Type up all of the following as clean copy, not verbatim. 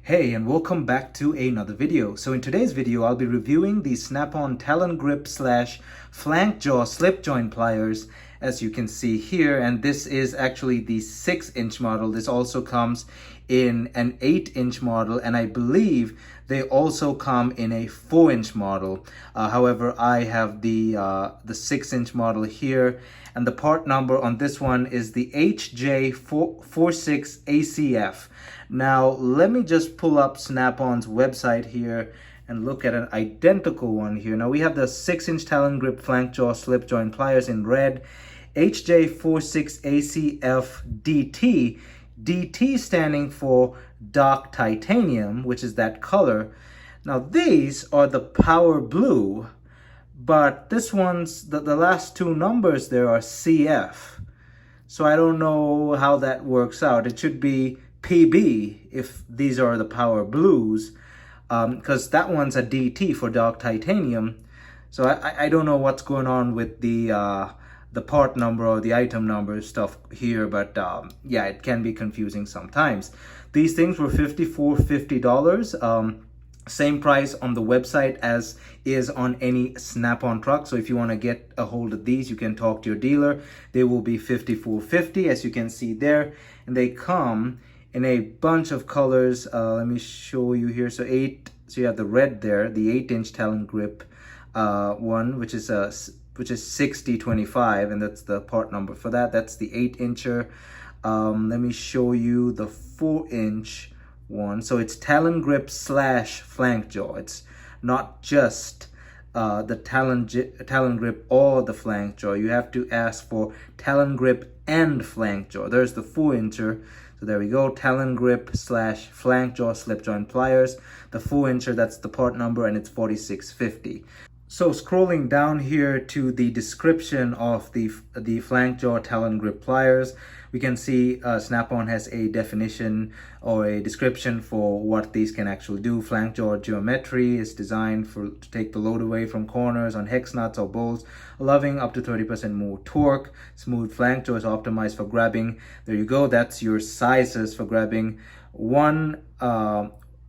Hey, and welcome back to another video. So in today's video, I'll be reviewing the Snap-on Talon grip slash FlankJaw slip joint pliers, as you can see here. And this is actually the 6-inch model. This also comes in an 8-inch model, and I believe they also come in a 4-inch model. However, I have the 6-inch model here, and the part number on this one is the HJ46ACF. Now, let me just pull up Snap-on's website here and look at an identical one here. Now, we have the 6-inch Talon grip FlankJaw slip joint pliers in red, HJ46ACF DT. DT standing for dark titanium, which is that color. Now, these are the power blue, but this one's, the last two numbers there are CF. So I don't know how that works out. It should be PB if these are the power blues, because that one's a DT for dark titanium. So I don't know what's going on with the part number or the item number stuff here, but yeah, it can be confusing sometimes. These things were $54.50. Same price on the website as is on any Snap-on truck. So if you want to get a hold of these, you can talk to your dealer. They will be $54.50, as you can see there, and they come in a bunch of colors. Let me show you here. So you have the red there, the 8-inch Talon grip one, which is 6025, and that's the part number for that. That's the 8-incher. Let me show you the 4-inch one. So it's Talon grip slash FlankJaw. It's not just the Talon grip or the FlankJaw. You have to ask for Talon grip and FlankJaw. There's the 4-incher. So there we go, Talon grip slash FlankJaw slip joint pliers. The 4-incher, that's the part number, and it's $46.50. So scrolling down here to the description of the FlankJaw Talon grip pliers, we can see Snap-on has a definition or a description for what these can actually do. FlankJaw geometry is designed to take the load away from corners on hex nuts or bolts, allowing up to 30% more torque. Smooth FlankJaw is optimized for grabbing. There you go, that's your sizes for grabbing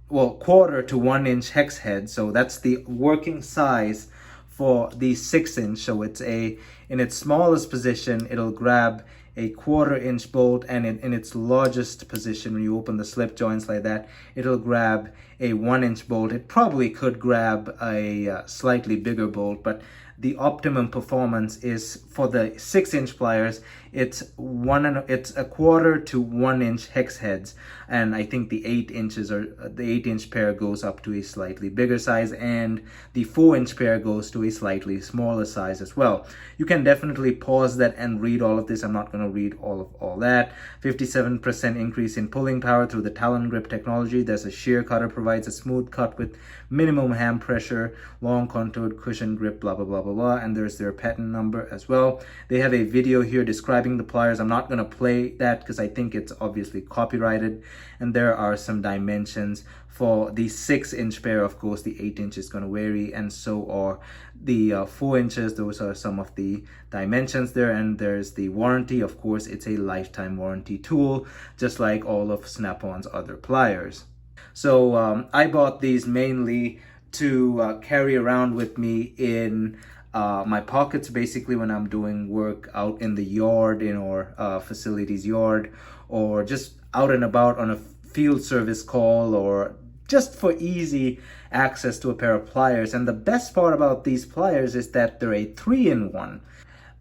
quarter to 1-inch hex head. So that's the working size for the 6-inch. So it's in its smallest position, it'll grab a 1/4-inch bolt, and in its largest position, when you open the slip joints like that, it'll grab a 1-inch bolt. It probably could grab a slightly bigger bolt, but the optimum performance is for the 6-inch pliers. It's a 1/4 to 1-inch hex heads, and I think the 8-inch pair goes up to a slightly bigger size, and the 4-inch pair goes to a slightly smaller size as well. You can definitely pause that and read all of this. I'm not going to read all that. 57% increase in pulling power through the Talon grip technology. There's a shear cutter, provides a smooth cut with minimum hand pressure, long contoured cushion grip, blah blah blah blah blah. And there's their patent number as well. They have a video here describing the pliers. I'm not going to play that because I think it's obviously copyrighted. And there are some dimensions for the 6-inch pair. Of course, the 8-inch is going to vary, and so are the 4-inches. Those are some of the dimensions there. And there's the warranty. Of course, it's a lifetime warranty tool, just like all of Snap-on's other pliers. So I bought these mainly to carry around with me in my pockets, basically when I'm doing work out in the yard, in our facility's yard, or just out and about on a field service call, or just for easy access to a pair of pliers. And the best part about these pliers is that they're a 3-in-1.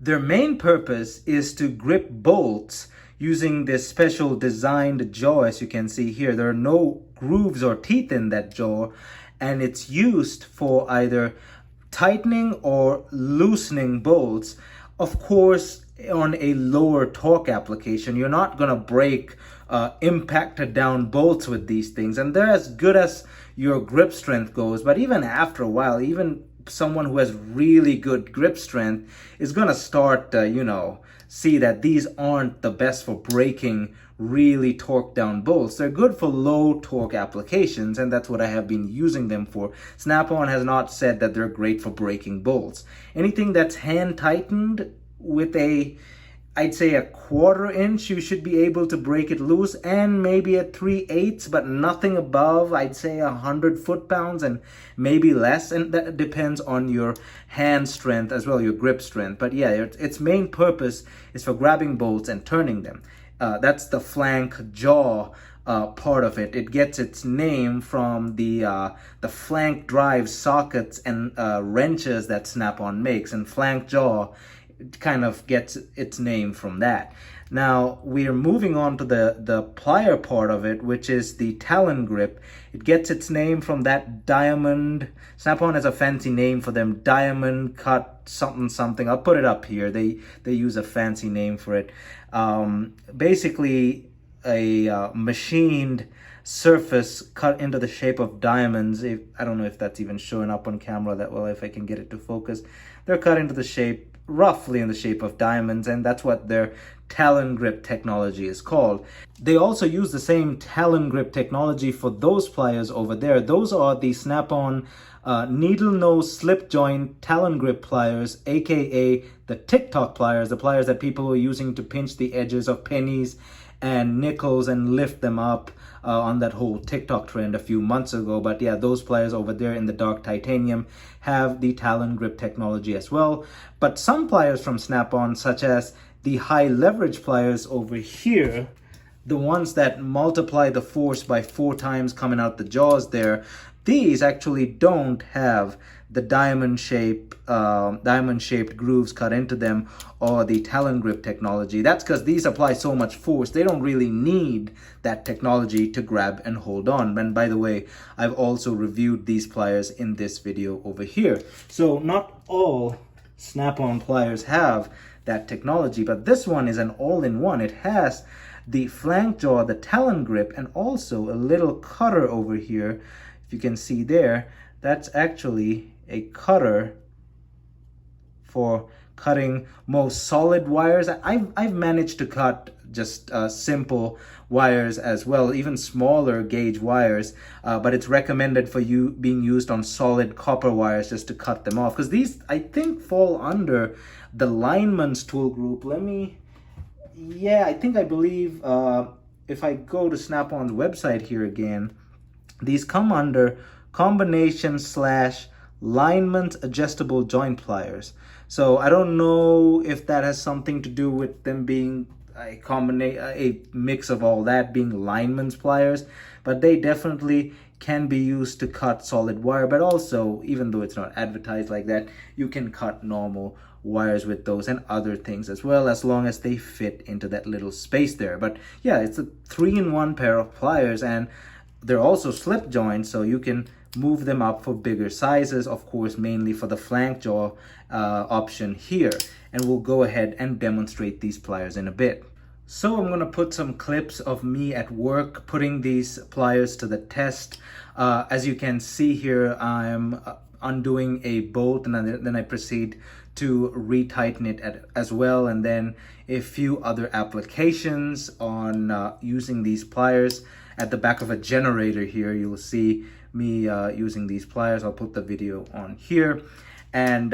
Their main purpose is to grip bolts using this special designed jaw. As you can see here, there are no grooves or teeth in that jaw, and it's used for either tightening or loosening bolts. Of course, on a lower torque application, you're not going to break impacted down bolts with these things, and they're as good as your grip strength goes. But even after a while, even someone who has really good grip strength is going to start see that these aren't the best for breaking really torqued down bolts. They're good for low torque applications, and that's what I have been using them for. Snap-on has not said that they're great for breaking bolts. Anything that's hand tightened with a I'd say a 1/4 inch, you should be able to break it loose, and maybe at 3/8, but nothing above, I'd say 100 foot-pounds and maybe less. And that depends on your hand strength as well, your grip strength. But yeah, its main purpose is for grabbing bolts and turning them. That's the FlankJaw part of it. It gets its name from the flank drive sockets and wrenches that Snap-on makes, and FlankJaw, it kind of gets its name from that. Now we are moving on to the plier part of it, which is the Talon grip. It gets its name from that diamond. Snap-on has a fancy name for them, diamond cut something something. I'll put it up here. They use a fancy name for it. Basically a machined surface cut into the shape of diamonds. I don't know if that's even showing up on camera that well, if I can get it to focus. They're cut into the shape, roughly in the shape of diamonds, and that's what their Talon grip technology is called. They also use the same Talon grip technology for those pliers over there. Those are the Snap-on needle nose slip joint Talon grip pliers, aka the TikTok pliers, the pliers that people were using to pinch the edges of pennies and nickels and lift them up on that whole TikTok trend a few months ago. But yeah, those pliers over there in the dark titanium have the Talon grip technology as well. But some pliers from Snap-on, such as the high leverage pliers over here, the ones that multiply the force by 4 times coming out the jaws there, these actually don't have the diamond shaped grooves cut into them or the Talon grip technology. That's because these apply so much force, they don't really need that technology to grab and hold on. And by the way, I've also reviewed these pliers in this video over here. So not all Snap-on pliers have that technology, but this one is an all-in-one. It has the FlankJaw, the Talon grip, and also a little cutter over here. If you can see there, that's actually a cutter for cutting most solid wires. I've managed to cut just simple wires as well, even smaller gauge wires, but it's recommended for you being used on solid copper wires just to cut them off, because these I think fall under the lineman's tool group. I believe if I go to Snap-on's website here again, these come under combination / lineman's adjustable joint pliers. So I don't know if that has something to do with them being a mix of all that, being lineman's pliers, but they definitely can be used to cut solid wire. But also, even though it's not advertised like that, you can cut normal wires with those and other things as well, as long as they fit into that little space there. But yeah, it's a 3-in-1 pair of pliers, and they're also slip joints, so you can move them up for bigger sizes, of course, mainly for the FlankJaw option here. And we'll go ahead and demonstrate these pliers in a bit. So I'm going to put some clips of me at work putting these pliers to the test. As you can see here, I'm undoing a bolt, and then I proceed to retighten it as well, and then a few other applications on using these pliers. At the back of a generator here, you'll see me using these pliers. I'll put the video on here. And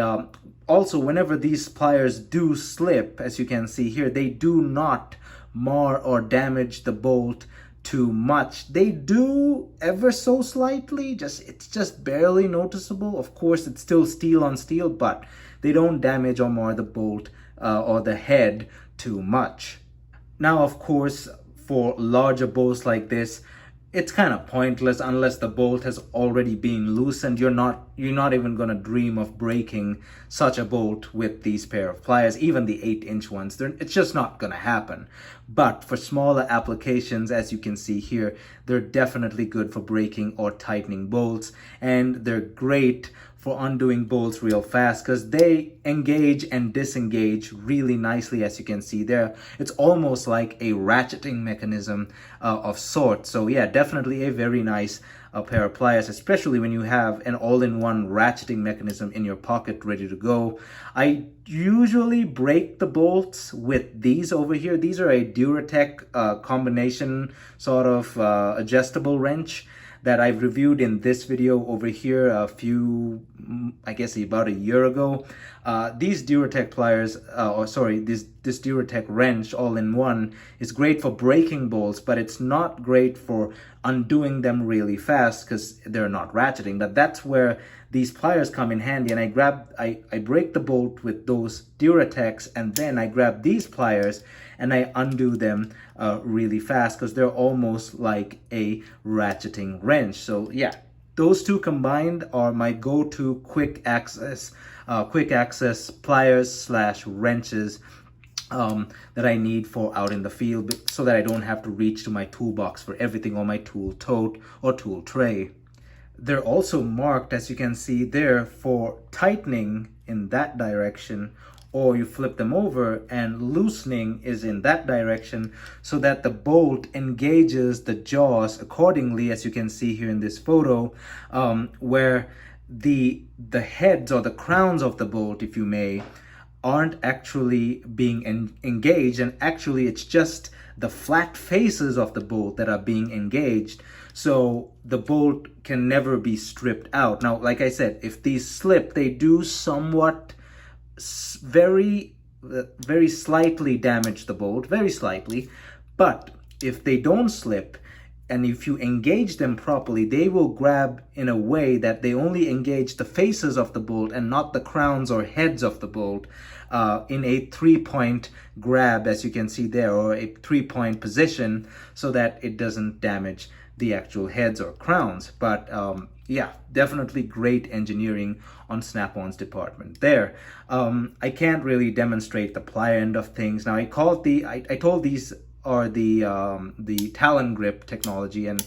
also, whenever these pliers do slip, as you can see here, they do not mar or damage the bolt too much. They do ever so slightly, it's just barely noticeable. Of course, it's still steel on steel, but they don't damage or mar the bolt or the head too much. Now, of course, for larger bolts like this, it's kind of pointless unless the bolt has already been loosened. You're not even going to dream of breaking such a bolt with these pair of pliers, even the 8-inch ones. It's just not going to happen. But for smaller applications, as you can see here, they're definitely good for breaking or tightening bolts, and they're great for undoing bolts real fast because they engage and disengage really nicely, as you can see there. It's almost like a ratcheting mechanism of sorts. So yeah, definitely a very nice pair of pliers, especially when you have an all-in-one ratcheting mechanism in your pocket ready to go. I usually break the bolts with these over here. These are a Duratec combination sort of adjustable wrench. that I've reviewed in this video over here a few, I guess about a year ago. These Duratech pliers, this Duratech wrench all-in-one is great for breaking bolts, but it's not great for undoing them really fast because they're not ratcheting. But that's where these pliers come in handy, and I break the bolt with those Duratechs, and then I grab these pliers and I undo them really fast because they're almost like a ratcheting wrench. So yeah, those two combined are my go-to quick access pliers slash wrenches that I need for out in the field, so that I don't have to reach to my toolbox for everything on my tool tote or tool tray. They're also marked, as you can see there, for tightening in that direction, or you flip them over and loosening is in that direction, so that the bolt engages the jaws accordingly, as you can see here in this photo, where the heads or the crowns of the bolt, if you may, aren't actually being engaged, and actually it's just the flat faces of the bolt that are being engaged, so the bolt can never be stripped out. Now, like I said, if these slip, they do somewhat very slightly damage the bolt, very slightly, but if they don't slip, and if you engage them properly, they will grab in a way that they only engage the faces of the bolt and not the crowns or heads of the bolt in a 3-point grab, as you can see there, or a 3-point position, so that it doesn't damage the actual heads or crowns. But yeah, definitely great engineering on Snap-on's department there. I can't really demonstrate the plier end of things. Now, I told these are the Talon grip technology, and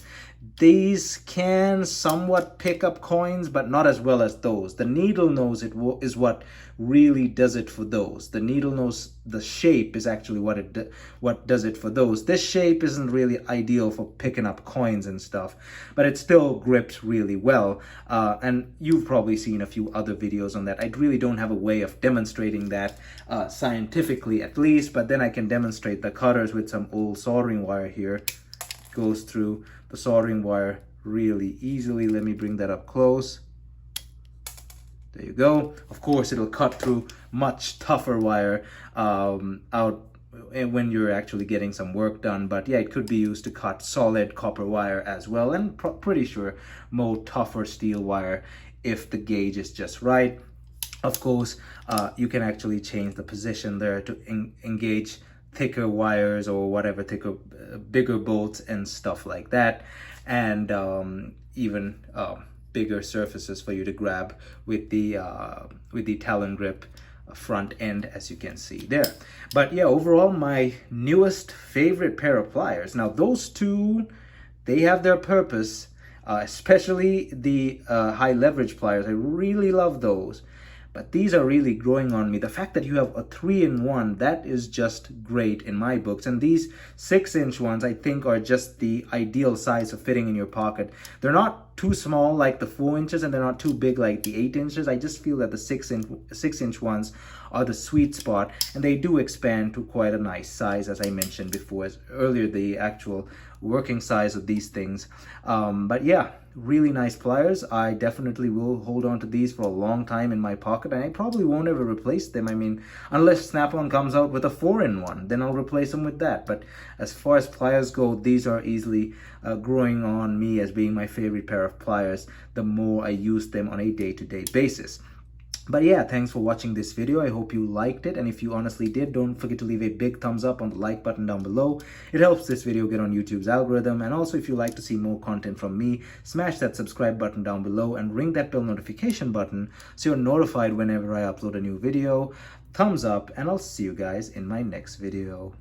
these can somewhat pick up coins, but not as well as those. The needle nose is what really does it for those. The needle nose, the shape is actually what does it for those. This shape isn't really ideal for picking up coins and stuff, but it still grips really well. And you've probably seen a few other videos on that. I really don't have a way of demonstrating that scientifically, at least, but then I can demonstrate the cutters with some old soldering wire here. Goes through the soldering wire really easily. Let me bring that up close. There you go. Of course, it'll cut through much tougher wire out when you're actually getting some work done. But yeah, it could be used to cut solid copper wire as well, and pretty sure more tougher steel wire if the gauge is just right. Of course, you can actually change the position there to engage thicker wires or whatever, bigger bolts and stuff like that, and even bigger surfaces for you to grab with the Talon grip front end, as you can see there. But yeah, overall, my newest favorite pair of pliers. Now, those two, they have their purpose, especially the high leverage pliers. I really love those. But these are really growing on me. The fact that you have a 3-in-1, that is just great in my books. And these 6-inch ones, I think, are just the ideal size of fitting in your pocket. They're not too small like the 4 inches, and they're not too big like the 8 inches. I just feel that the 6-inch ones are the sweet spot, and they do expand to quite a nice size, as I mentioned before, earlier, the actual working size of these things. But yeah, really nice pliers. I definitely will hold on to these for a long time in my pocket, and I probably won't ever replace them. I mean, unless Snap-on comes out with a 4-in-1, then I'll replace them with that. But as far as pliers go, these are easily growing on me as being my favorite pair of pliers the more I use them on a day-to-day basis. But yeah, thanks for watching this video. I hope you liked it, and if you honestly did, don't forget to leave a big thumbs up on the like button down below. It helps this video get on YouTube's algorithm. And also, if you like to see more content from me, smash that subscribe button down below and ring that bell notification button so you're notified whenever I upload a new video. Thumbs up, and I'll see you guys in my next video.